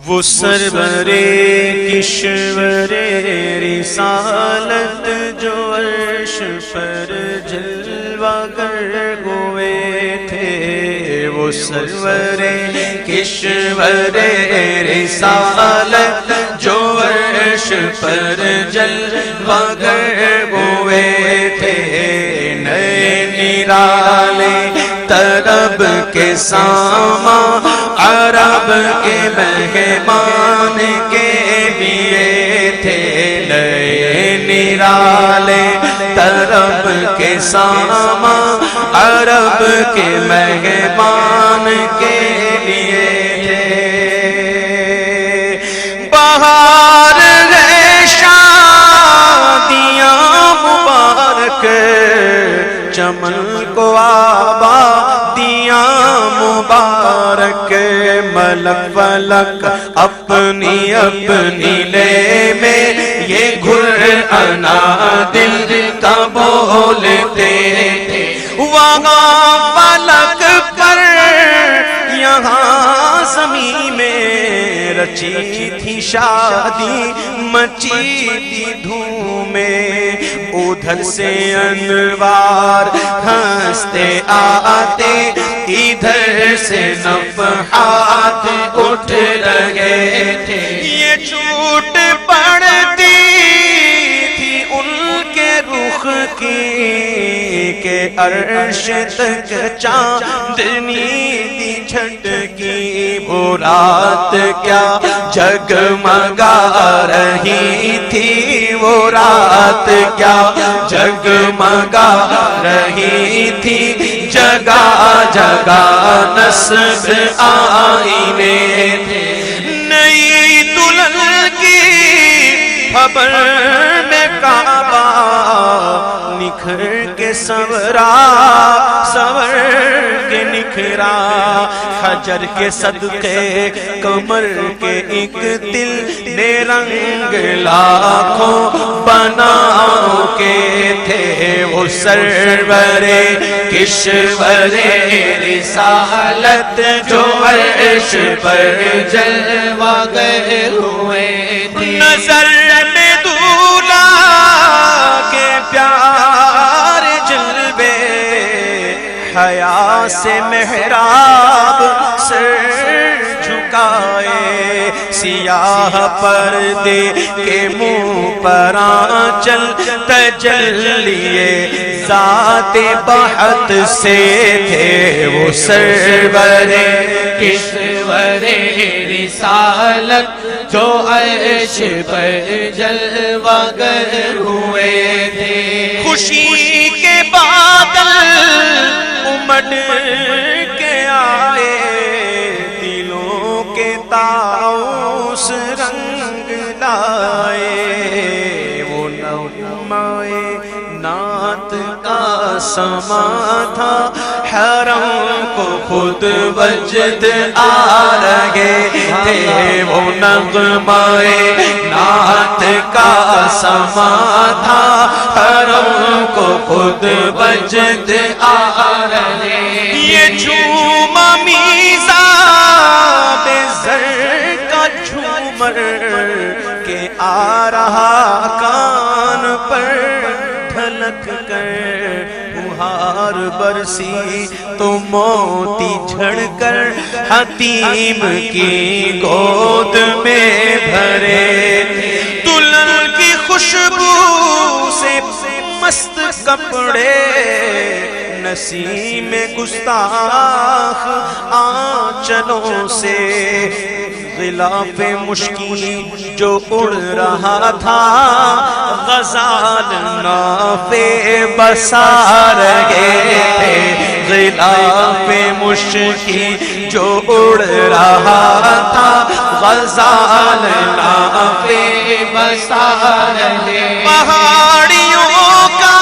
وہ سرور کشور رسالت جو عرش پر جلوہ گر ہوئے تھے، وہ سرور کشور رسالت جو عرش پر جلوہ گر ہوئے تھے، نئے نرالے طرب کے سامان عرب کے مہمان کے لیے تھے، نئے نرالے طرب کے سامان عرب کے مہمان کے لیے تھے۔ بہار ہے شادیاں مبارک، چمن کو آبادیاں مبارک، ملک فلک اپنی اپنی لے میں یہ گھر انا دل کا بولتے تھے، وہاں فلک پر یہاں زمین میں رچی تھی شادی، مچی تھی دھومیں، ادھر سے انوار ہنستے آتے، ادھر سے نفحات اٹھ رہے تھے، یہ چھوٹ پڑتی تھی ان کے رخ کی کہ عرش تک چاندنی دی جھٹکی، وہ رات کیا جگمگا رہی تھی، وہ رات کیا جگمگا رہی تھی، جگہ جگہ نصب آئینے تھے، نئی دلہن کی خبر میں کعبہ نکھر کے سنورا، سنور کے نکھرا، حجر کے صدقے کمر کے ایک دل نے رنگ لاکھوں بنا کے تھے، وہ سرور کشور رسالت جو عرش پر جلوہ گر ہوئے تھے، نظر میں دولا کے پیار جلوے، حیا سے محراب سر جھکائے، سیاہ پردے کے منہ پر آنچل تجلیے ذات بحت سے تھے، وہ سرور کشور رسالت جو عرش پر جلوہ گر ہوئے تھے، خوشی کے بادل امڑ کے آئے، دلوں کے طاؤس رنگ لائے، وہ نغمہ نعت کا سما تھا، حرم کو خود وجد آ رہے تھے، وہ نغمہ نعت کا سما تھا، حرم کو خود وجد آ رہے، یہ جھوما میزا بے زر کا جھومر کے آ رہا کان پر ڈھلک کر، بہار برسی تو موتی جھڑ کر حتیم کی گود میں بھرے، دلہن کی خوشبو سے مست کپڑے، نسیم گستاخ آنچلوں سے، غلاف مشکی جو اڑ رہا تھا، غزال نافے بسا رہے تھے، غلاف مشکی جو اڑ رہا تھا، غزال نافے بسا رہے، پہاڑیوں کا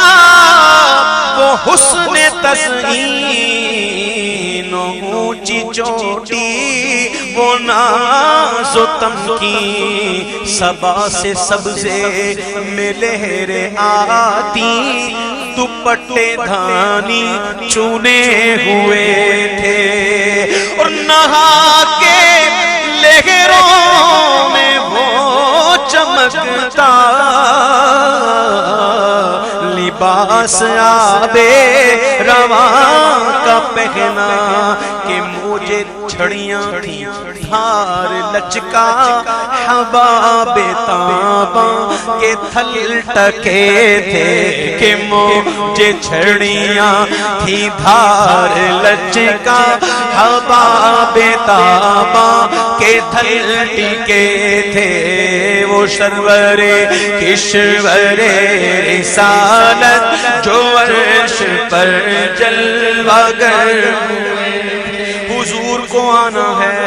وہ حسن تزئین، اونچی چوٹی وہ ناز و تمکین، صبا سے سبزے میں لہریں آتی، دوپٹے دھانی چونے ہوئے تھے، اور نہا کے لہروں چمکتا لباس آبے رواں کا پہنا کہ مجھے چھڑیاں تھیں دھار لچکا حباب تاباں کے تھل ٹکے تھے کہ مجھے چھڑیاں تھیں دھار لچکا حباب تاباں کے تھل ٹکے تھے وہ سرور کشور رسالت جو عرش پر جلوہ گر حضور کو آنا ہے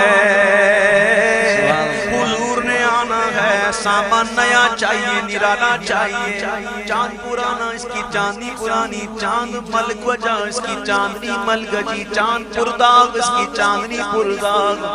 حضور نے آنا ہے سامان نیا چاہیے نرالا چاہیے چاند پرانا اس کی چاندنی پرانی چاند ملک وجہ اس کی چاندنی ملگجی چاند پرداغ اس کی چاندنی پرداغ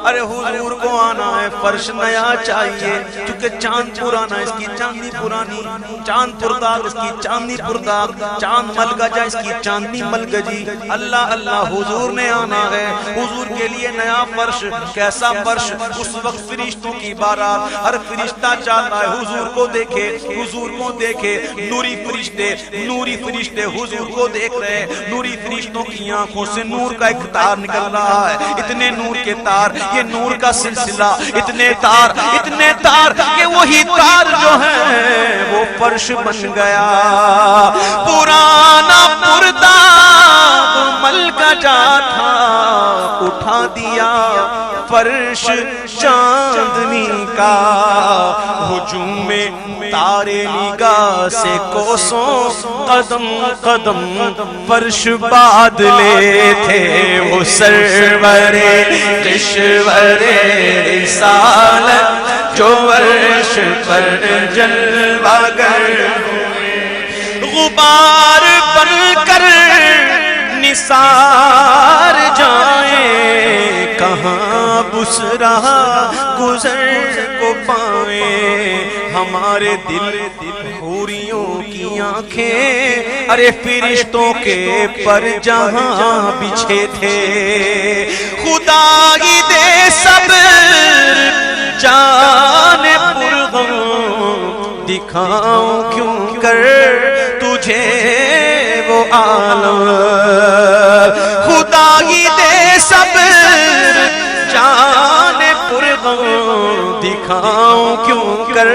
ارے حضور کو آنا ہے فرش نیا چاہیے چونکہ چاند پرانا اس کی چاندنی پرانی چاند پرداغ اس کی چاندنی پرداغ چاند ملگجا اس کی چاندنی ملگجی اللہ اللہ حضور نے آنا ہے حضور کے لیے نیا فرش کیسا فرش اس وقت فرشتوں کی بارات ہر فرشتہ چاہتا ہے حضور کو دیکھے حضور کو دیکھے نوری فرشتے حضور کو دیکھ رہے ہیں نوری فرشتوں کی آنکھوں سے نور کا ایک تار نکل رہا ہے اتنے نور کے تار یہ نور کا سلسلہ اتنے تار کہ وہی تار جو ہے وہ فرش بن گیا پرانا پردہ مل کا جا تھا اٹھا دیا فرش چاندنی کا ہجوم میں تارے نگاہ سے کوسوں قدم قدم فرش بادلے تھے وہ سرور کشور رسالت جو عرش پر جلوہ گر غبار بن کر نثار جائیں کہاں بسرا گزر کو پائیں ہمارے دل حوریوں کی آنکھیں ارے فرشتوں کے پر جہاں بچھے تھے خدائی دے صبر جان پرغم دکھاؤں کیوں کر تجھے وہ عالم خدائی دے صبر جان پرغم دکھاؤں کیوں کر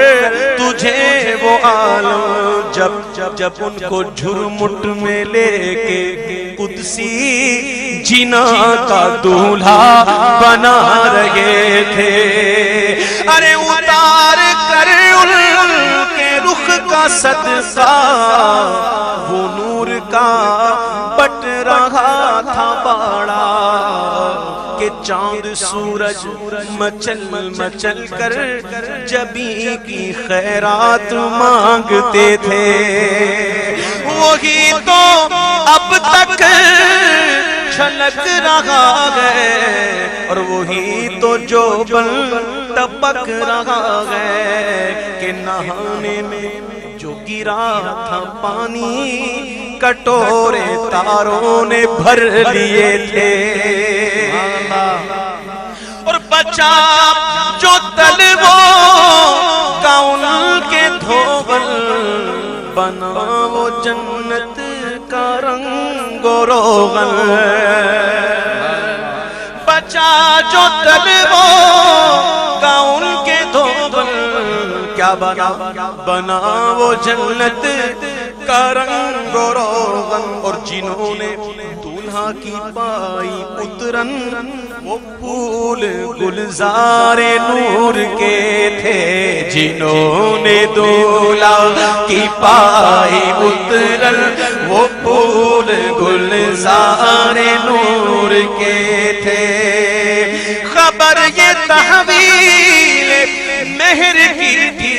تجھے وہ عالم جب ان کو جھرمٹ میں لے کے قدسی جنا کا دولہا بنا رہے تھے ارے اتار کر ان کے رخ کا صدقہ وہ نور کا بٹ رہا تھا باڑا کہ چاند سورج مچل کر جبی کی خیرات مانگتے تھے وہی تو اب تک چھلک رہا ہے اور وہی تو جو بن ٹپک رہا ہے کہ نہانے میں جو گرا تھا پانی کٹورے تاروں نے بھر لیے تھے اور بچا جو طلبوں کا ان کے دھوبل بنا وہ جنت کا رنگ و روغن بچا جو طلبوں کا ان کے دھوبل کیا بنا وہ جنت کا رنگ و روغن اور جنہوں نے دولہا کی پائی اترن وہ پھول گلزار نور کے تھے جنہوں نے دولہا کی پائی اترن وہ پھول گلزار نور کے تھے خبر یہ تحویل مہر کی تھی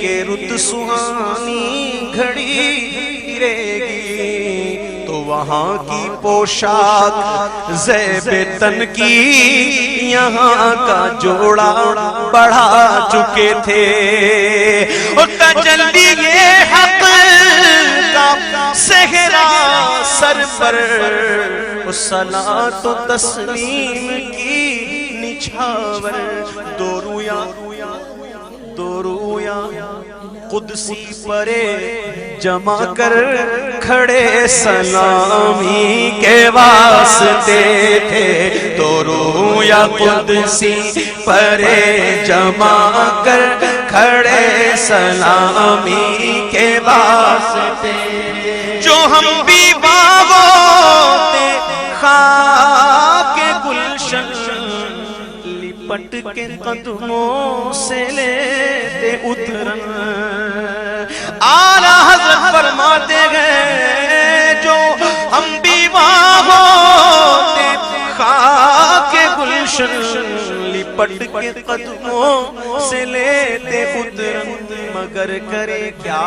کہ رت سہانی گھڑی گرے گی تو وہاں کی پوشاک زیب تن کی یہاں کا جوڑا بڑھا چکے تھے اور تجلی یہ حق کا صحرا سر پر صلاۃ و تسلیم کی نچھاور دو رویا قدسی پرے جمع کر کھڑے سلامی کے واسطے تھے، تو رویا قدسی پرے جمع کر کھڑے سلامی کے واسطے، جو ہم بھی باغوتے خاک گلشن لپٹ کے قدموں سے لیتے اترن۔ اعلیٰ حضرت فرماتے گئے جو ہم بھی باغوتے خاک گلشن لپٹ کے قدموں سے لیتے اترن، مگر کرے کیا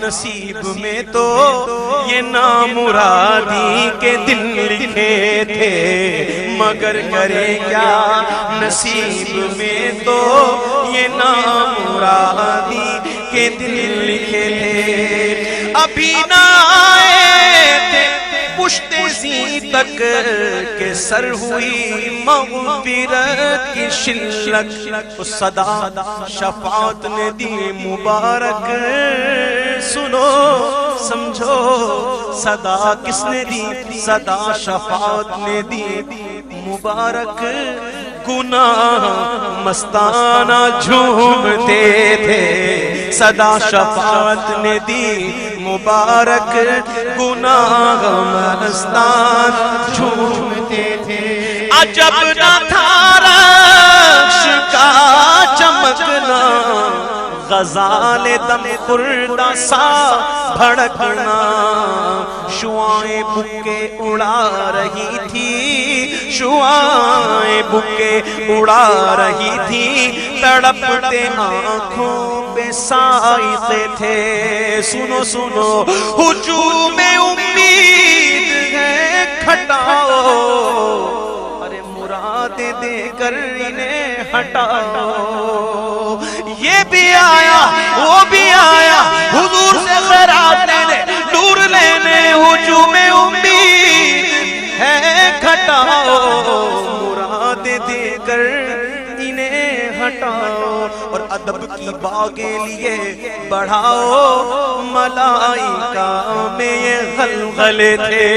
نصیب میں تو یہ نامرادی کے دن لکھے تھے، مگر کرے کیا نصیب میں تو یہ نامرادی کے دن لکھے تھے۔ ابھی نہ آئے تھے پشت زی تک کہ سر ہوئی مغفرت کی شلک، صدا شفاعت نے دی مبارک، سنو سمجھو صدا کس نے دی؟ صدا شفاعت نے دی مبارک، گناہ مستانہ جھومتے تھے، صدا شفاعت نے دی مبارک، گناہ مستان جھومتے تھے۔ عجب نہ تھا رخش کا چمکنا، غزال دم خوردہ سا بھڑکنا، شعائیں بکے اڑا رہی تھی، شعائیں بکے اڑا رہی تھی، تڑپتے آنکھوں پہ سائقے تھے۔ سنو سنو ہجوم امید ہے کھٹاؤ، ارے مرادیں دے کر انہیں ہٹاؤ، یہ بھی آیا وہ بھی آیا حضور سے خیرات لینے نور لینے، ہجوم امید ہے کھٹاؤ، مرادیں دے کر انہیں ہٹاؤ، اور ادب کی باغیں لیے بڑھاؤ، ملائکہ میں یہ غلغلے تھے،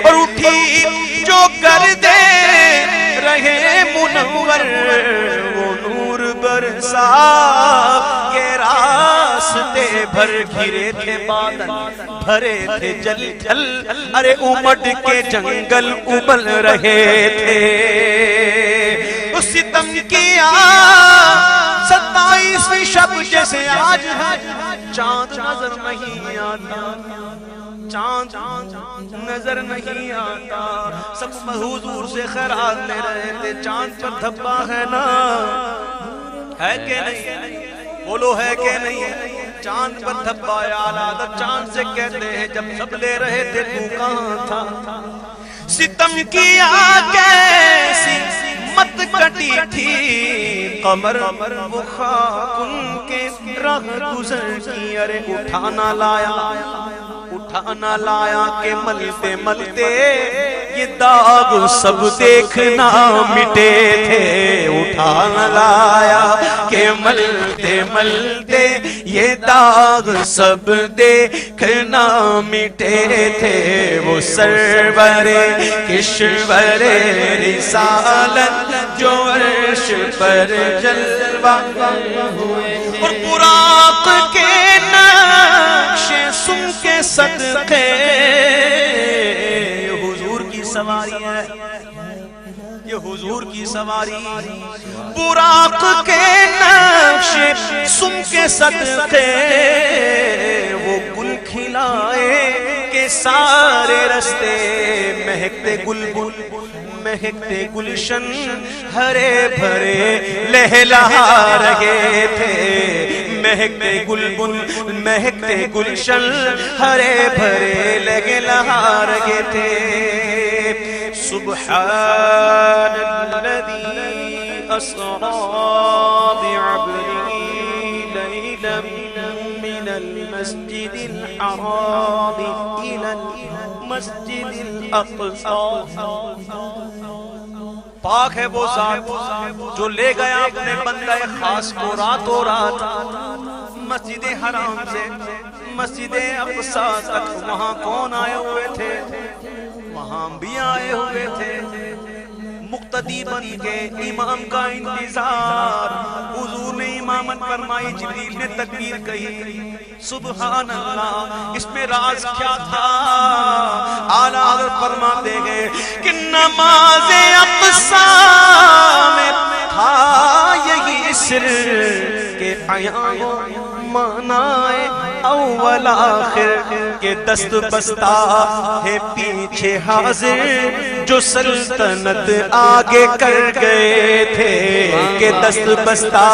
اور اٹھی جو کر دے رہے منور، وہ نور برسا کے راستے بھر گھرے تھے بادل بھرے تھے جل جل، ارے امٹ کے جنگل ابل رہے تھے۔ ستم کیا 27ویں شب جیسے آج ہے، چاند نظر نہیں آتا، چاند نظر نہیں آتا، سب حضور سے خیرات لے رہے تھے، چاند پر دھبا ہے نا، ہے کہ نہیں؟ بولو ہے کہ نہیں؟ چاند پر دھبا یا عادت چاند سے کہتے ہیں، جب سب لے رہے تھے تو کہاں تھا؟ ستم کیا کیسی مت کٹی تھی قمر، وہ خاک ان کے راہ گزر کی، ارے اٹھانا لایا کہ ملتے ملتے یہ داغ سب دیکھنا مٹے تھے، اٹھانا لایا کہ ملتے ملتے یہ داغ سب دیکھنا مٹے تھے، وہ سرور کشور رسالت جو عرش پر جلوہ ہوئے، اور براق کے نقش سن کے صدقے، یہ حضور کی سواری ہے، یہ حضور کی سواری، براق کے نقش سن کے صدقے، وہ گل کھلائے کہ سارے رستے مہکتے گلگل مہکتے گلشن ہرے بھرے لہلا رہے تھے، مہکتے گلگل مہکتے گلشن ہرے بھرے لہلا رہے تھے۔ سبحان الذی اسری بعبده لیلا من المسجد الحرام الى المسجد الاقصى، پاک ہے وہ ذات جو لے گیا اپنے بندہ خاص کو راتوں رات مسجد حرام سے مسجد اقصی تک وہاں کون آئے ہوئے تھے؟ وہاں بھی آئے ہوئے تھے مقتدی بن کے امام کا انتظار. حضور نے امامت فرمائی، جبریل نے تکبیر کہی، سبحان اللہ. اس میں راز کیا تھا؟ اعلیٰ حضرت فرماتے گئے کہ نماز اقصی میں تھا یہی سر کہ عیان منائے اول آخر کے دست بستہ ہے پیچھے حاضر جو سلطنت آگے کر گئے تھے، کہ دست بستہ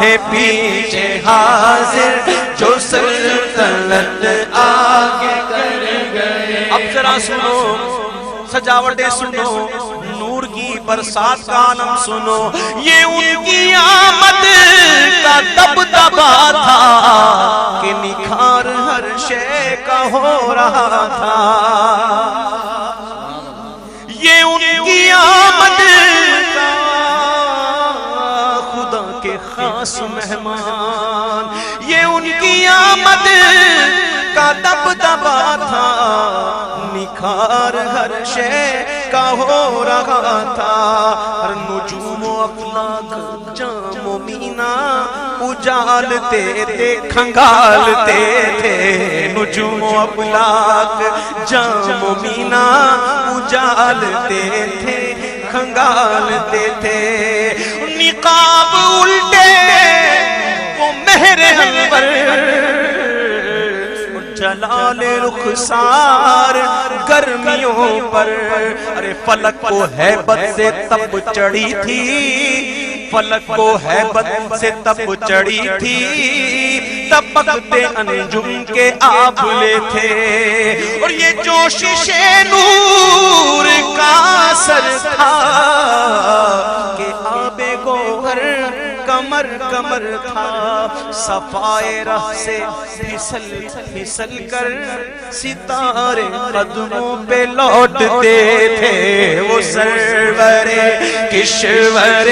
ہے پیچھے حاضر جو سلطنت آگے کر گئے. اب ذرا سنو، سجاوٹیں سنو، نور کی برسات کا عالم سنو. یہ ان کی آمد کا دبدبا تھا کہ نکھار ہر شے کا ہو رہا تھا. یہ ان کی آمد کا خدا کے خاص مہمان، یہ ان کی آمد کا دبدبا تھا، نکھار ہر شے کا ہو رہا تھا. ہر نجوم و افلاک جام و مینا اجالتے تھے، کھنگالتے تھے. نجوم و افلاک جام و مینا اجالتے تھے، کھنگالتے تھے. نقاب الٹے وہ مہر انور، جلال رخسار گرمیوں پر. ارے فلک کو ہیبت سے تب چڑھی تھی، فلک کو ہیبت سے تب چڑھی تھی، تبکتے انجم کے آبلے تھے. اور یہ جوشش نور کا اثر تھا کہ آب گوہر کمر کمر تھا. صفائے رہ سے پھسل پھسل کر ستارے قدموں پہ لوٹتے تھے. وہ سرور کشور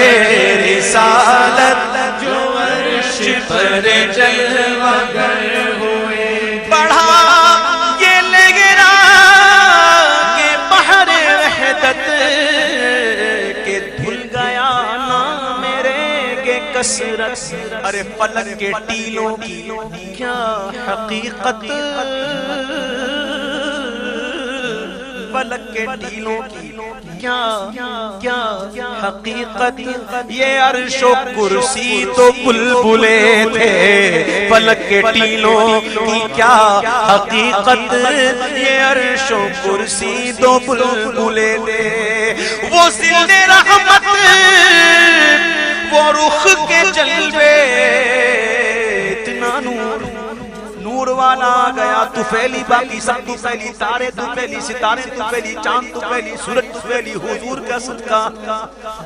رسالت جو عرش پر جلوہ گر ہوئے. بڑھا یہ لگرا کہ بحر وحدت کہ دھل گیا نام میرے کے کثرت. ارے فلک کے ٹیلوں کی کیا حقیقت، فلک کے ٹیلوں کی کیا حقیقت. یہ عرش و کرسی تو بلبلے تھے، فلک کے ٹیلوں کی کیا حقیقت. یہ عرش و کرسی تو بلبلے تھے. وہ ذل رحمت، وہ رخ کے جلوے، اتنا نور والا آ گیا. تو پھیلی باقی سب تو پھیلی، تارے تو پھیلی، ستارے تو پھیلی، چاند تو پھیلی، سورج تو پھیلی. حضور کا صدقہ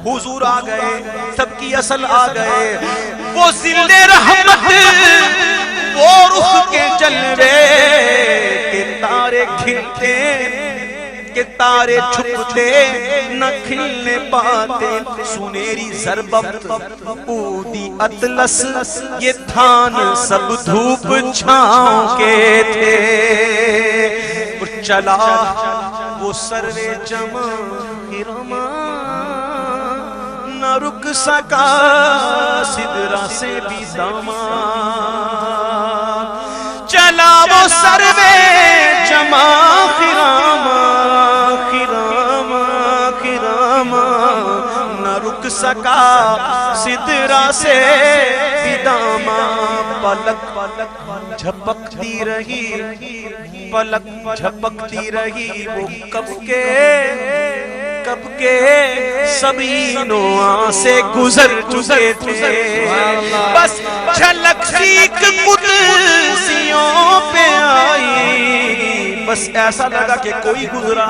حضور آ گئے، سب کی اصل آ گئے. وہ ذل رحمت، وہ رخ کے جلوے کہ تارے کھلتے کہ تارے چھپتے نہ کھلنے پاتے. سنیری ضربت اودی اطلس، یہ تھان سب دھوپ چھاؤں کے تھے. چلا وہ سروے جمع ہرما، نہ رک سکا سدرا سے بھی داما. چلا وہ سروے جمع خراما، نہ رک سکا سدرا سے بداما. پلک جھپکتی رہی، پلک جھپکتی رہی. وہ کب کے سبھی نواں سے گزر چکے تھے. بس جھلک سیکھ قدسیوں پہ آئی. بس ایسا لگا کہ کوئی گزرا.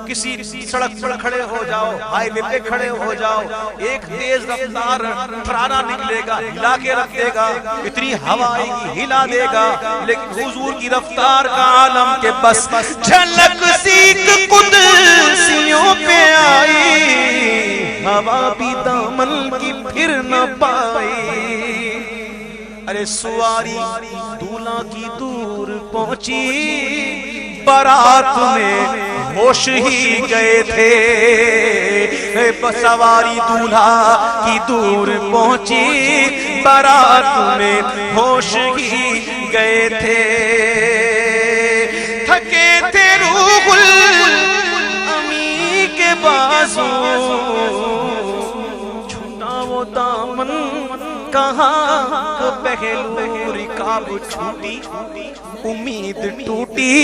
کسی سڑک پر کھڑے ہو جاؤ، ہائی وے پہ کھڑے ہو جاؤ، ایک تیز رفتار ٹرانا نکلے گا، ہلا کے رکھ دے گا. اتنی ہوا آئے گی، ہلا دے گا. لیکن حضور کی رفتار کا عالم کے بس جھلک سیکھ قدسیوں پہ آئی. ہوا بھی دامن کی پھر نہ پائی. ارے سواری دولہا کی دور پہنچی، بارات میں ہوش ہی گئے تھے، سواری دولہا کی دور پہنچی، بارات میں ہوش ہی گئے تھے، تھکے تھے روح الامی کے بازو، چھوٹا وہ دامن کہاں وہ پہلو رکاب چھوٹی، امید ٹوٹی،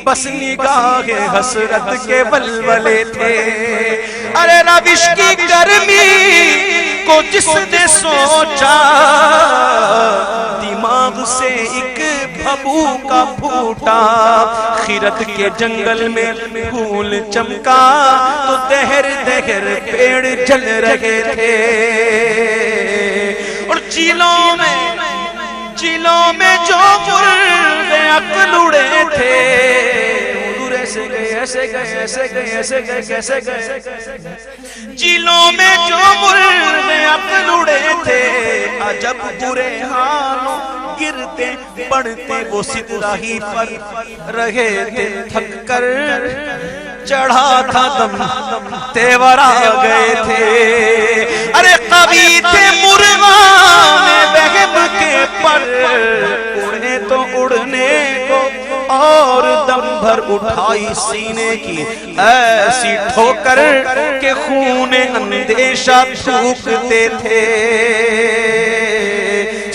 بس نگاہ حسرت کے ولولے تھے، ارے روش کی گرمی کو جس نے سوچا، دماغ سے ایک بھبو کا پھوٹا، خیرت کے جنگل میں پھول چمکا تو دہر دہر پیڑ جل رہے تھے، اور چیلوں میں جو مرغ عقل اڑے تھے، ایسے گئے چیلوں میں جو مرغ عقل اڑے تھے، عجب برے حالوں گرتے پڑتے وہ سدرہ پر رہے تھے، تھک کر چڑھا تھا دم تیور آ گئے تھے، ارے قوی تھے مرغان بہب کے پر، اڑنے تو اڑنے کو اور دم بھر اٹھائی سینے کی ایسی ٹھوکر کہ خون اندیشہ تھوکتے تھے،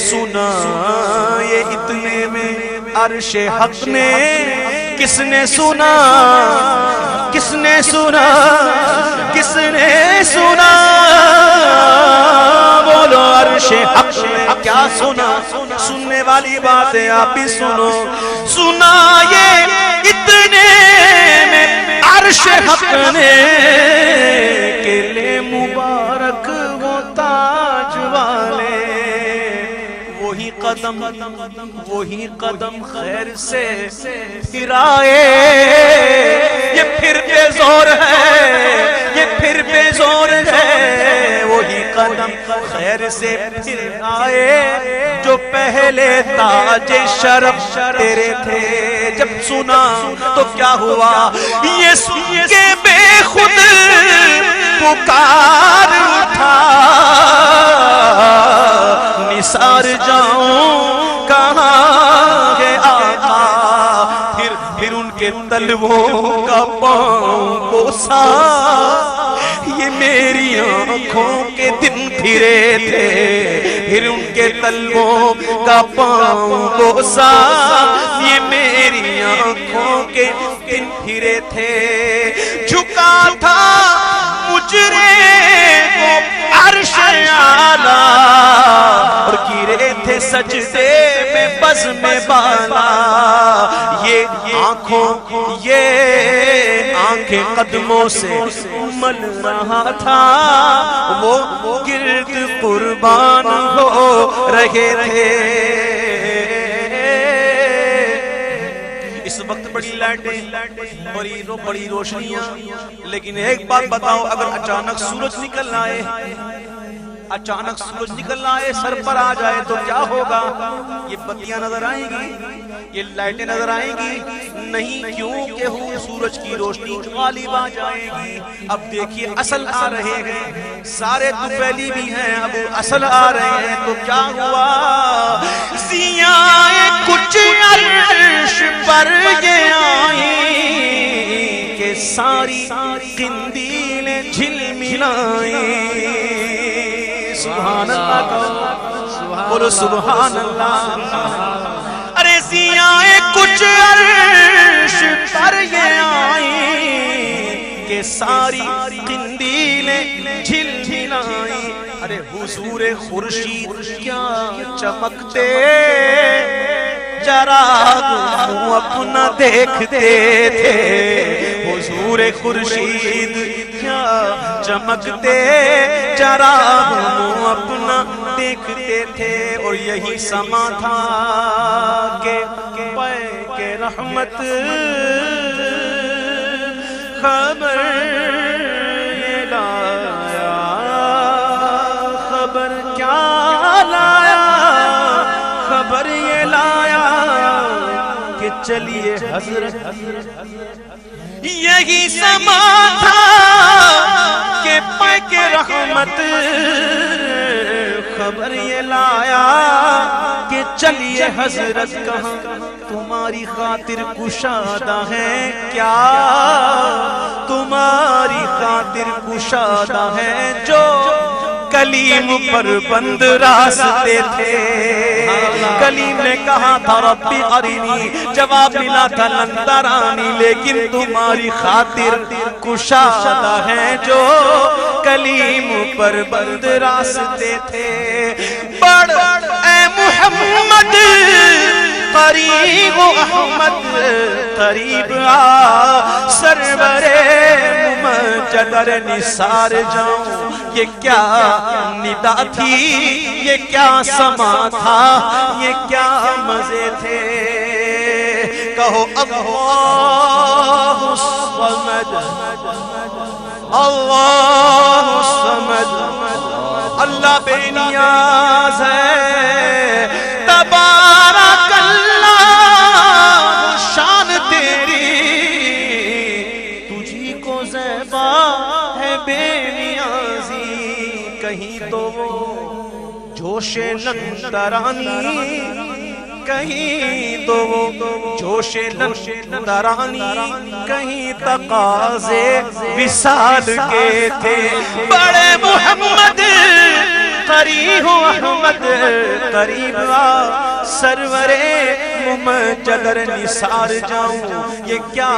سنا یہ اتنے میں عرش حق نے، کس نے سنا، کس نے سنا، کس نے سنا، بولو عرش حق نے کیا سنا، سننے والی باتیں آپ ہی سنو، سنا یہ اتنے میں عرش حق نے کہ لے مبارک وہ تاج والے، وہی قدم خیر سے پھرائے، یہ پھر بے زور ہے، یہ پھر بے زور ہے، وہی قدم خیر سے پھر آئے جو پہلے تاج شرف تیرے تھے، جب سنا تو کیا ہوا، یہ سن کے بے خود پکار اٹھا، نثار جاؤں کہاں ہے آقا، پھر ان کے تلووں کا پاؤں بوسا، یہ میری آنکھوں کے دن پھرے تھے، پھر ان کے تلووں کا پاؤں بوسا، یہ میری آنکھوں کے دن پھرے تھے، جھکا تھا مجرے کو عرش اعلیٰ، اور گرے تھے سجدے میں بزم بالا، یہ آنکھیں قدموں سے مل رہا تھا، وہ گرد قربان ہو رہے تھے، اس وقت بڑی لائٹیں بڑی روشنیاں، لیکن ایک بات بتاؤ، اگر اچانک سورج نکل آئے، اچانک سورج نکل آئے، سر پر آ جائے تو کیا ہوگا، یہ بتیاں نظر آئیں گی، یہ لائٹیں نظر آئیں گی نہیں، کیوں کہ سورج کی روشنی غالب آ جائے گی۔ اب دیکھیے اصل آ رہے ہیں، سارے دوپہلی بھی ہیں، اب اصل آ رہے ہیں، تو کیا ہوا، ضیائے کچھ عرش پر یہ آئی کہ ساری قندیلیں جھلملائیں، سبحان اللہ، بولو سبحان اللہ، ارے ضیائے کچھ عرش پر یہ آئی کہ ساری قندیلیں جھلملائیں، ارے حضور خورشید کیا چمکتے، چراغ منہ اپنا دیکھتے تھے، حضور خورشید کیا چمکتے، چراغ منہ اپنا دیکھتے تھے، اور یہی سما تھا کہ پے رحمت خبر لایا، خبر کیا لایا، چلیے حضرت یہی سما تھا کہ پے کے رحمت خبر یہ لایا کہ چلیے حضرت کہاں تمہاری خاطر کشادہ ہے کیا تمہاری خاطر کشادہ ہے جو کلیم پر بند راستے تھے کلیم نے کہا تھا ربی ارینی جواب ملا تھا لن ترانی لیکن تمہاری خاطر کشادہ ہے جو کلیم پر بند راستے تھے بڑھ اے محمد قریب احمد قریب آ سرور ممجدر نثار جاؤں یہ کیا ندا تھی یہ کیا سما تھا یہ کیا مزے تھے کہو اللہ الصمد اللہ الصمد اللہ بے نیاز ہے تبارک اللہ شان تیری تجھی کو زیبا ہے بے نیازی کہیں تو وہ جوش لندرانی کہیں تو وہ جوش لندرانی کہیں تقاضے وصال کے تھے بڑے محمد قریب احمد قریب آ سرور ممجدر نثار جاؤں یہ کیا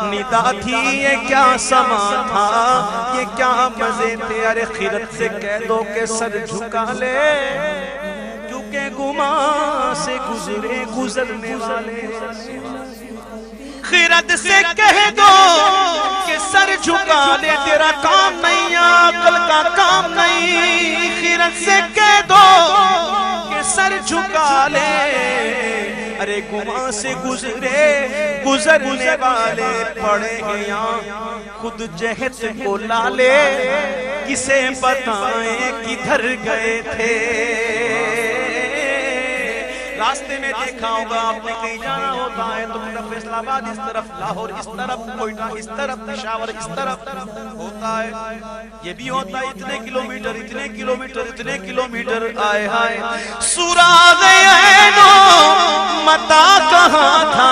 ندا تھی یہ کیا سما تھا یہ کیا مزے تھے ارے خیرت سے کہہ دو کہ سر جھکا لے کیونکہ گمان سے گزرے گزرنے والے خیرت سے کہہ دو کہ سر جھکا لے تیرا کام نہیں عقل کا کام نہیں خیرت سے کہہ دو کہ سر جھکا لے ارے گمان سے گزرنے والے پڑے ہیں یہاں خود جہت کو لالے کسے بتائیں کدھر گئے تھے راستے میں دیکھا ہوگا آپ نے کہیں جانا ہوتا ہے تو طرف فیصل آباد اس طرف لاہور اس طرف کوئٹہ اس طرف پشاور اس طرف ہوتا ہے یہ بھی ہوتا ہے اتنے کلومیٹر اتنے کلومیٹر اتنے کلومیٹر آئے ہائے سوراغ عینو متا کہاں تھا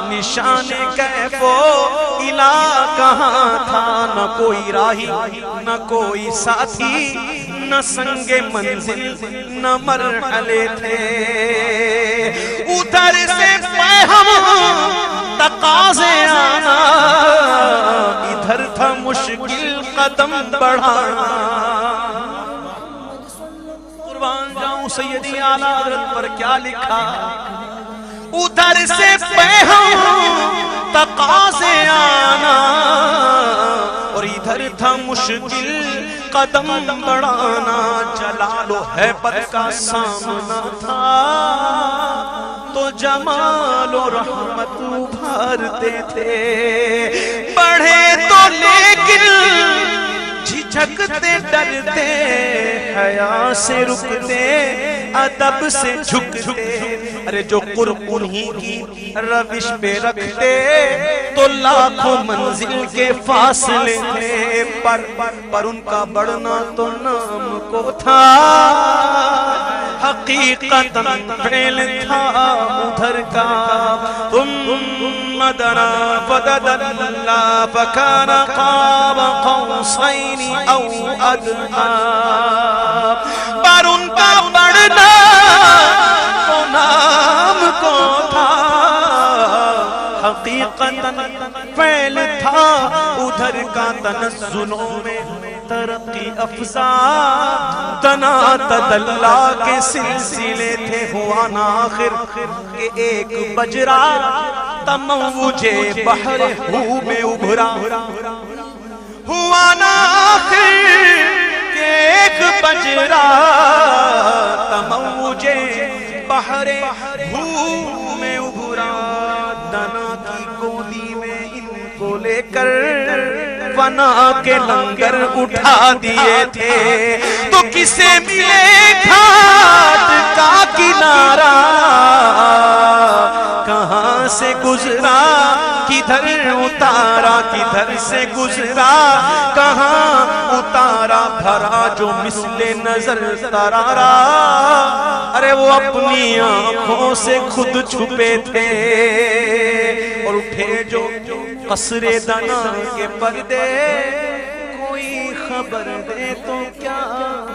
نشان کیف و الہ کہاں تھا نہ کوئی راہی نہ کوئی ساتھی نہ سنگ منزل نہ مرحلے تھے ادھر سے فہم تقاضے آنا ادھر تھا مشکل قدم بڑھانا قربان جاؤں سیدی اعلیٰ حضرت پر کیا لکھا ادھر سے فہم تقاضے آنا اور ادھر تھا مشکل قدم بڑھانا جلال و ہیبت کا سامنا تھا تو جمال و رحمت ابھارتے تھے بڑھے تو لیکن جھجکتے ڈرتے حیا سے رکتے ادب سے جھکتے ارے جو قرب انہیں کی روش پہ رکھتے تو لاکھوں منزل کے فاصلے تھے پر ان کا بڑھنا تو نام کو تھا حقیقتاً فعل تھا ادھر کا ثم دنا فدنا فكان قاب قوسين او ادنى پر ان کا بڑھنا تو نام کو تھا حقیقتاً فعل تھا ادھر کا تنزلوں میں ترقی افزا تنا تدلا کے سلسلے تھے ہوا نا آخر کہ ایک بجرا تموج بحر ہو میں ابھرا ہوا نا آخر کہ ایک بجرا تموج بحر ہو میں ابھرا دنا کی گودی میں ان کو لے کر فنا کے لنگر اٹھا دیے تھے تو کسے ملے گھاٹ کا کنارہ کہاں سے گزرا کدھر اتارا کدھر سے گزرا کہاں اتارا بھرا جو مثل نظر ترارا ارے وہ اپنی آنکھوں سے خود چھپے تھے اور اٹھے جو قصر دنا کے پردے کوئی خبر دے تو کیا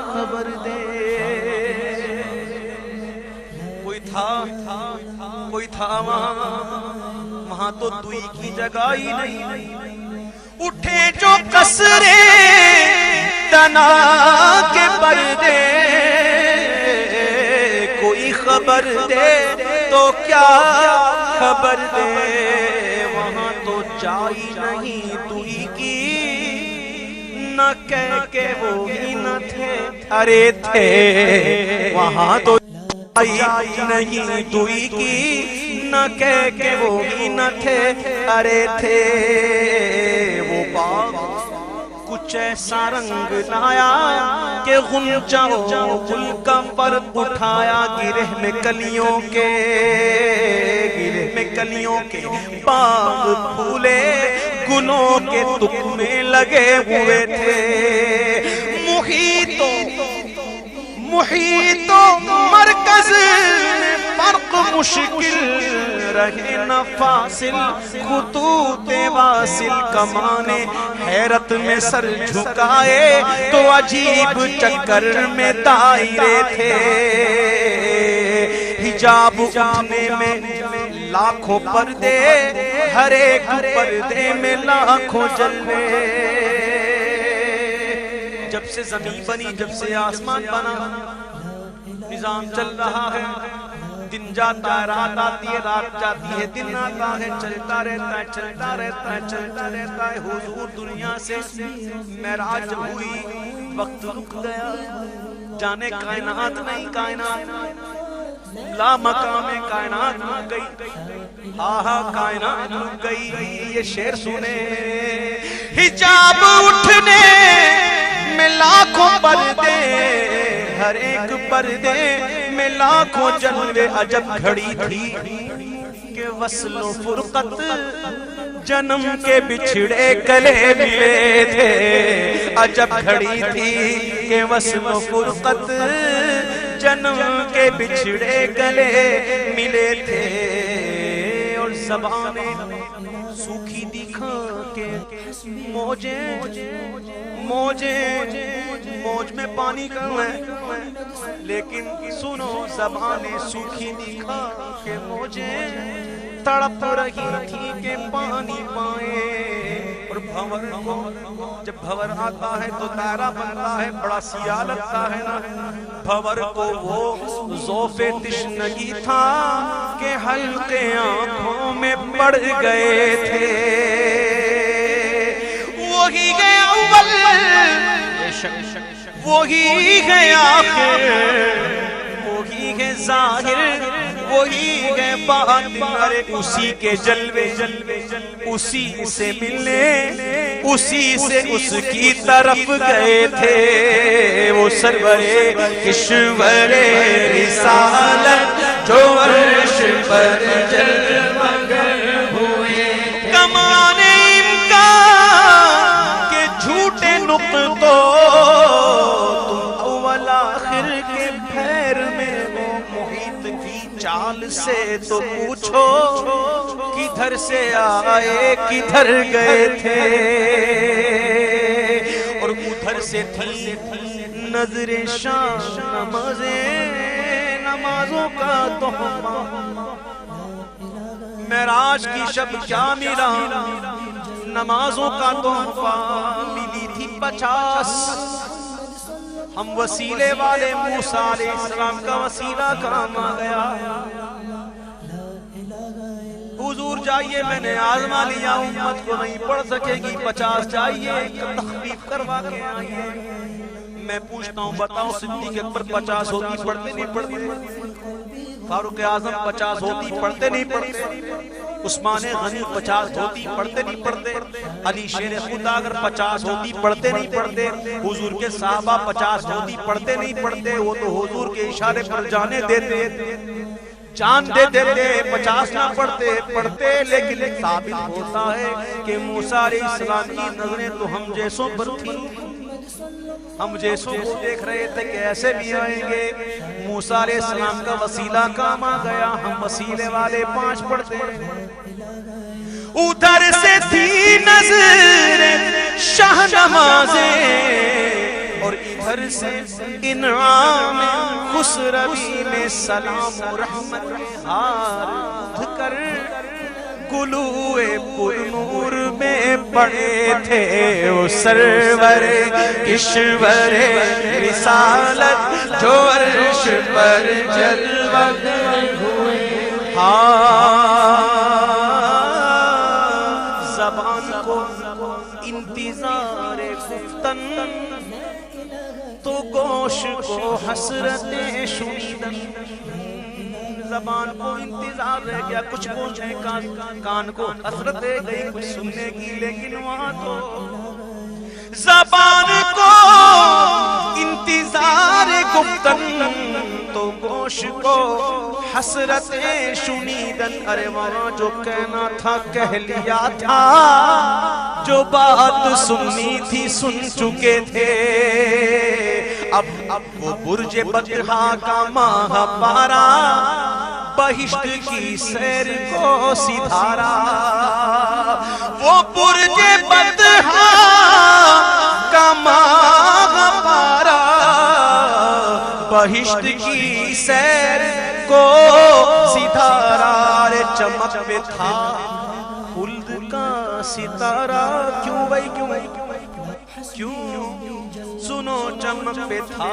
خبر دے کوئی تھا وہاں تو دوئی کی جگہ ہی نہیں اٹھے جو قصر دنا کے پردے کوئی خبر دے تو کیا خبر دے وہاں تو چاہی نہیں دوئی کی نہ کہہ کے وہ ہی نہ تھے ارے تھے وہاں تو نہیں دوئی کی نہ کہہ کے وہ ہی نہ تھے ارے تھے وہ باغ کچھ ایسا رنگ لایا کہ غنچہ گل کا پر اٹھایا گرہ میں کلیوں کے باغ پھولے گلوں کے تخمے لگے ہوئے تھے محیط و مرکز فرق مشکل رہے نہ فاصل خطوط واصل کمانے حیرت میں سر جھکائے تو عجیب چکر میں دائرے تھے حجاب اٹھنے میں لاکھوں پردے ہر ایک پردے میں لاکھوں جلوے جب سے زمین بنی جب سے آسمان بنا نظام چل رہا ہے دن جاتا ہے رات آتی ہے رات جاتی ہے دن آتا ہے چلتا رہتا ہے چلتا رہتا ہے چلتا رہتا ہے حضور دنیا سے معراج ہوئی وقت رک گیا جانے کائنات نہیں کائنات لا مقام کائنات رک گئی آہا کائنات رک گئی یہ شعر سنے حجاب اٹھنے میں لاکھوں پردے ہر ایک پردے میں لاکھوں جلوے عجب گھڑی تھی کہ وصل و فرقت جنم کے بچھڑے گلے ملے تھے عجب گھڑی تھی کہ وصل و فرقت جنم کے بچھڑے گلے ملے تھے اور زبانیں سوکھی دکھا کے موج میں پانی کم ہے لیکن سنو زبانیں سوکھی دکھا کے موجیں تڑپ رہی تھی کہ پانی پائیں اور بھور کو جب بھور آتا ہے تو دائرہ بنتا ہے بڑا سیاہ لگتا ہے نا بھور کو وہ ذوف تشنگی تھا کہ حلقے آنکھوں میں پڑ گئے تھے وہی ہے اول وہی ہے آخر وہی ہے ظاہر وہی ہے باطن ارے اسی کے جلوے اسی سے ملنے اسی سے اس کی طرف گئے تھے وہ سرور کشور رسالت جو عرش پر جلوگر ہوئے کمان امکان کے جھوٹے نقطوں تم اول آخر کے پھیر میں وہ محیط کی چال سے تو پوچھو کدھر سے آئے کدھر گئے تھے اور ادھر سے تھی نظر شام نمازوں کا تحفہ معراج کی شب کیا ملا نمازوں کا تحفہ ملی تھی 50 ہم وسیلے والے موسیٰ علیہ السلام کا وسیلہ کام آ گیا حضور جائیے میں نے آزما لیا امت کو نہیں پڑھ سکے گی 50 جائیے تخفیف کروا کے آئیے میں پوچھتا ہوں بتاؤ صدیق اکبر 50 ہوتی پڑھتے نہیں پڑھتے فاروق اعظم 50 ہوتی پڑھتے نہیں پڑھتے عثمان غنی 50 ہوتی پڑھتے نہیں پڑھتے علی شیر خدا اگر 50 ہوتی پڑھتے نہیں پڑھتے حضور کے صحابہ 50 ہوتی پڑھتے نہیں پڑھتے وہ تو حضور کے اشارے پر جانے دیتے جان دے دیتے 50 نہ پڑھتے لیکن ثابت ہوتا ہے کہ موسیٰ علیہ السلام کی نظریں تو ہم جیسوں پر تھی. ہم جیسوں کو دیکھ رہے تھے کہ ایسے بھی آئیں گے. موسیٰ علیہ السلام کا وسیلہ کام آ گیا. ہم وسیلے والے 5 پڑھتے ہیں. ادھر سے تھی نظر شاہ نوازیں اور ادھر سے انعام خسروی میں سلام و رحمت ہار کر گلوئے پر نور میں پڑے تھے وہ سرور کشور رسالت جو عرش پر جلوہ ہوئے. زبان کو انتظار گفتن تو گوش کو حسرتیں شنیدن. زبان کو انتظار رہ گیا, کچھ پوچھنے کا, کان کو حسرت رہ گئی کچھ سننے کی, لیکن وہاں تو زبان کو انتظار گفتن تو گوش کو حسرتیں شنیدن. ارے وہاں جو کہنا تھا کہہ لیا تھا, جو بات سننی تھی سن چکے تھے. اب وہ برج بطحا کا ماہ پارا بہشت کی سیر کو سدھارا. وہ برج بطحا کا ماہ پارا بہشت کی سیر کو سدھارا. رے چمک پہ تھا خلد کا ستارہ. کیوں بھائی کیوں سنو چمک پہ تھا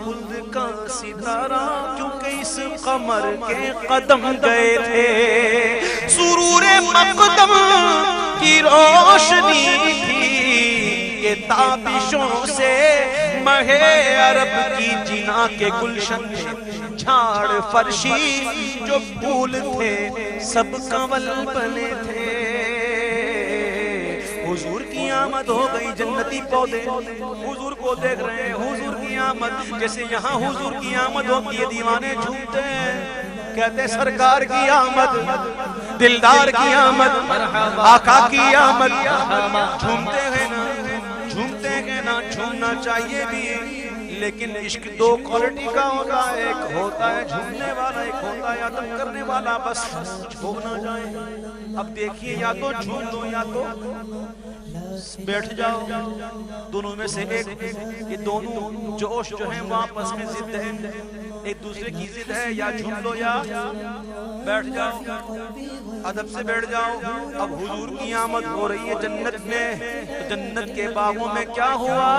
خلد کا ستارہ, کیونکہ اس قمر کے قدم گئے تھے. سرور مقدم کی روشنی تھی کہ تابشوں سے مہ عرب کی جنا کے گلشن میں جھاڑ فرشی جو پھول تھے سب کنول بنے تھے. حضور کی آمد ہو گئی, جنتی پودے حضور کو دیکھ رہے ہیں. حضور کی آمد, جیسے یہاں حضور کی آمد ہوتی ہے دیوانے جھومتے ہیں, کہتے ہیں سرکار کی آمد, دلدار کی آمد, آقا کی آمد. جھومتے ہیں نا, جھومنا چاہیے بھی, لیکن عشق 2 کوالٹی کا ہوتا ہے. ایک ہوتا ہے جھومنے والا, ایک ہوتا ہے ادب کرنے والا. بس چھوڑ نہ جائے. اب دیکھیے یا تو جھوم دو یا تو بیٹھ جاؤ, دونوں میں سے ایک. یہ دونوں جوش جو ہیں وہ آپس میں ضد ہے, ایک دوسرے کی ضد ہے. یا جھوم لو یا بیٹھ جاؤ, ادب سے بیٹھ جاؤ. اب حضور کی آمد ہو رہی ہے جنت میں, تو جنت کے باغوں میں کیا ہوا؟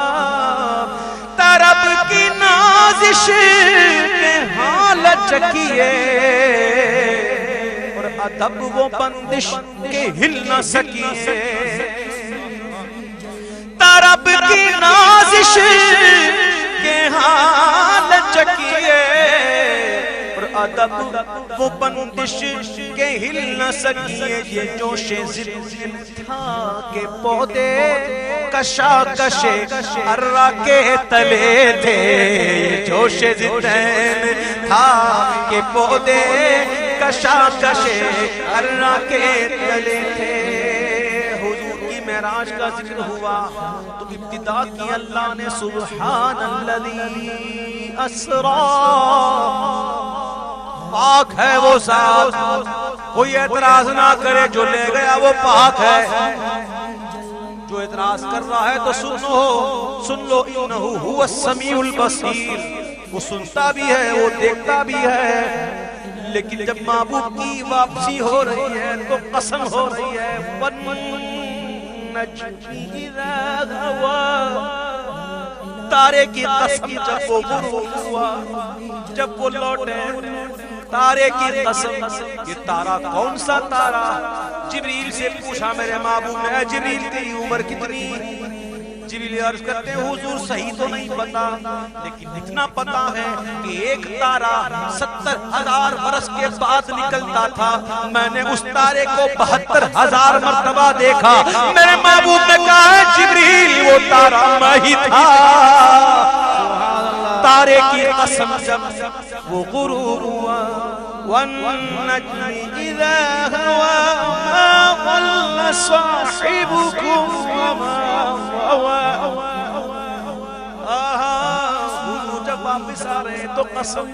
طرب کی نازش کے حال چکیے اور ادب وہ بندش کے ہل نہ سکیے. طرب کی نازش کے حال چکیے اور ادب وہ بندش کے ہل نہ سکیے. یہ جوش زلزل تھا کہ پودے کشاکش ارہ کے تلے تھے. یہ جوش زلزل تھا کہ پودے کشاکش ارہ کے تلے تھے. معراج کا ذکر ہوا تو ابتدا کی اللہ نے سبحان الذی اسرا. پاک ہے وہ ذات, کوئی اعتراض نہ کرے, جو لے گیا وہ پاک ہے. جو اعتراض کر رہا ہے تو سن لو انہ هو السمیع البصیر. وہ سنتا بھی ہے, وہ دیکھتا بھی ہے. لیکن جب محبوب کی واپسی ہو رہی ہے تو قسم ہو رہی ہے تارے کی قسم. جب وہ غروب ہوا, جب وہ لوٹے, تارے کی قسم. یہ تارا کون سا تارا؟ جبریل سے پوچھا میرے محبوب نے, جبریل تیری عمر کتنی؟ جبریل عرض کرتے ہیں حضور صحیح تو نہیں پتا, لیکن اتنا پتا ہے کہ ایک تارا 70,000 برس کے بعد نکلتا تھا. میں نے اس تارے کو 72,000 مرتبہ دیکھا. میرے محبوب نے کہا ہے جبریل وہ تارا میں ہی تھا. تارے کی قسم جب وہ غروب ہوا والنجم اذا هوى ما ضل صاحبكم وما غوى. جب واپس آ رہے ہیں تو قسم.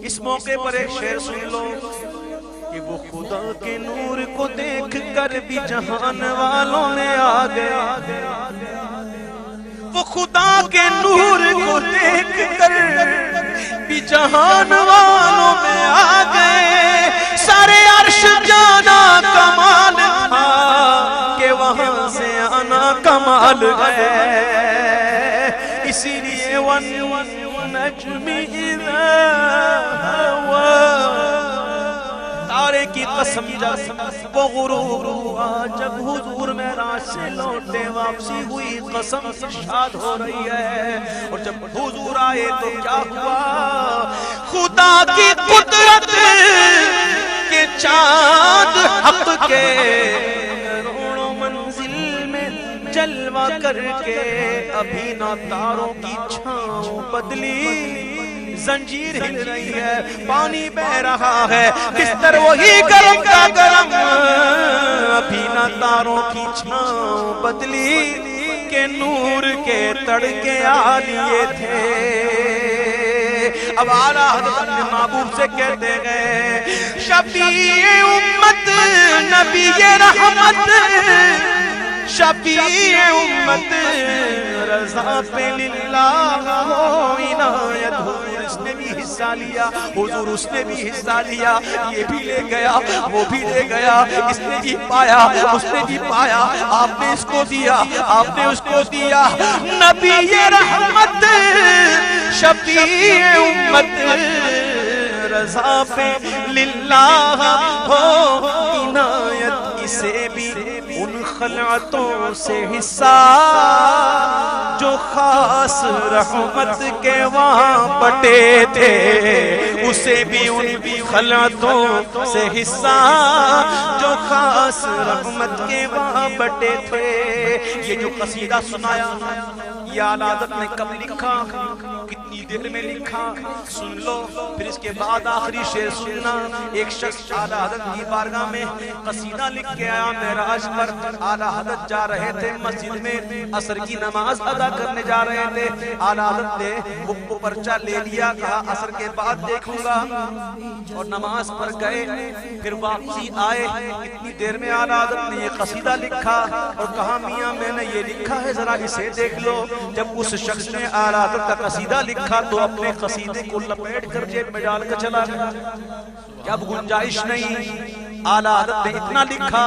اس موقع پر ایک شعر سن لو کہ وہ خدا کے نور کو دیکھ کر بھی جہان والوں میں آ گیا. وہ خدا کے نور کو دیکھ کر بھی جہان والوں میں آ گئے. سارے عرش جانا کمال تھا کہ وہاں سے آنا کمال ہے. اسی لیے والنجم اذا هوى تارے کی قسم جب وہ غروب ہوا جب حضور معراج سے لوٹے واپسی ہوئی قسم شاد ہو رہی ہے. اور جب حضور آئے تو کیا ہوا خدا کی قدرت کے چاند حق کے کروڑوں منزل میں جلوہ کر کے ابھی نہ تاروں کی چھاؤں بدلی زنجیر ہل رہی ہے پانی بہ رہا ہے بستر وہی گرم کا گرم ابھی نہ تاروں کی چھاؤں بدلی کے نور کے تڑکے آ لیے تھے. اب اعلیٰ حضرت محبوب سے کہتے گئے شفیع امت نبی رحمت شفیع امت رضا پہ للہ ہو عنایت. اس نے بھی حصہ لیا حضور اس نے بھی حصہ لیا یہ بھی لے گیا وہ بھی لے گیا اس نے بھی پایا اس نے بھی پایا آپ نے اس کو دیا آپ نے اس کو دیا. نبی رحمت شفیع امت رضا پہ للہ ہو عنایت. اسے بھی ان خلعتوں سے حصہ جو خاص رحمت کے وہاں بٹے تھے اسے بھی ان خلعتوں سے حصہ جو خاص رحمت کے وہاں بٹے تھے. یہ جو قصیدہ سنایا یہ اعلیٰ حضرت نے کب لکھا کتنی دیر میں لکھا سن لو. پھر اس کے بعد آخری شعر سننا. ایک شخص اعلیٰ حضرت کی بارگاہ میں قصیدہ لکھ کے آیا معراج پر. اعلیٰ حضرت جا رہے تھے مسجد میں عصر کی نماز ادا کرنے جا رہے تھے. اعلیٰ حضرت نے بک کو پرچہ لے لیا کہا عصر کے بعد دیکھوں گا اور نماز پر گئے. پھر واپسی آئے اتنی دیر میں اعلیٰ حضرت نے یہ قصیدہ لکھا اور کہا میاں میں نے یہ لکھا ہے ذرا اسے دیکھ لو. جب اس شخص نے اعلیٰ حضرت کا قصیدہ لکھا تو اپنے قصیدے کو لپیٹ کر جیب میں ڈال کر چلا گیا. جب گنجائش نہیں اعلیٰ حضرت نے اتنا لکھا.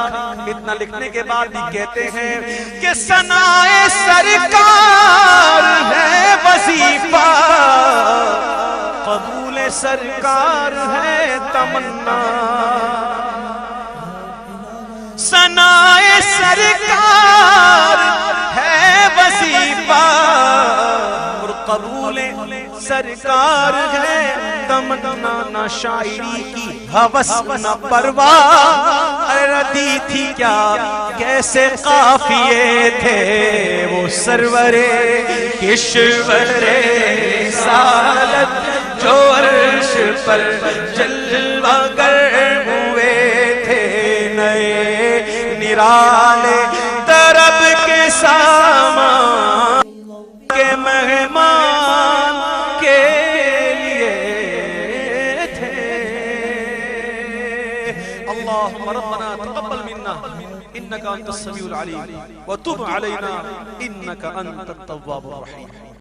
اتنا لکھنے کے بعد بھی کہتے ہیں کہ ثنائے سرکار ہے وظیفہ قبول سرکار ہے تمنا. ثنائے سرکار ہے وظیفہ اور قبول سرکار ہے تمنا. نہ شاعری کی ہوس نہ پرواہ ردی تھی کیا کیسے قافیے تھے وہ سرور کشور رسالت جو عرش پر جلوہ گر ہوئے تھے. نئے نرالے طرب کے سامان کے مہمان کے لیے تھے. اللہم ربنا تقبل منا انکا انت السمیع العلیم وتب علینا انکا انت التواب الرحیم.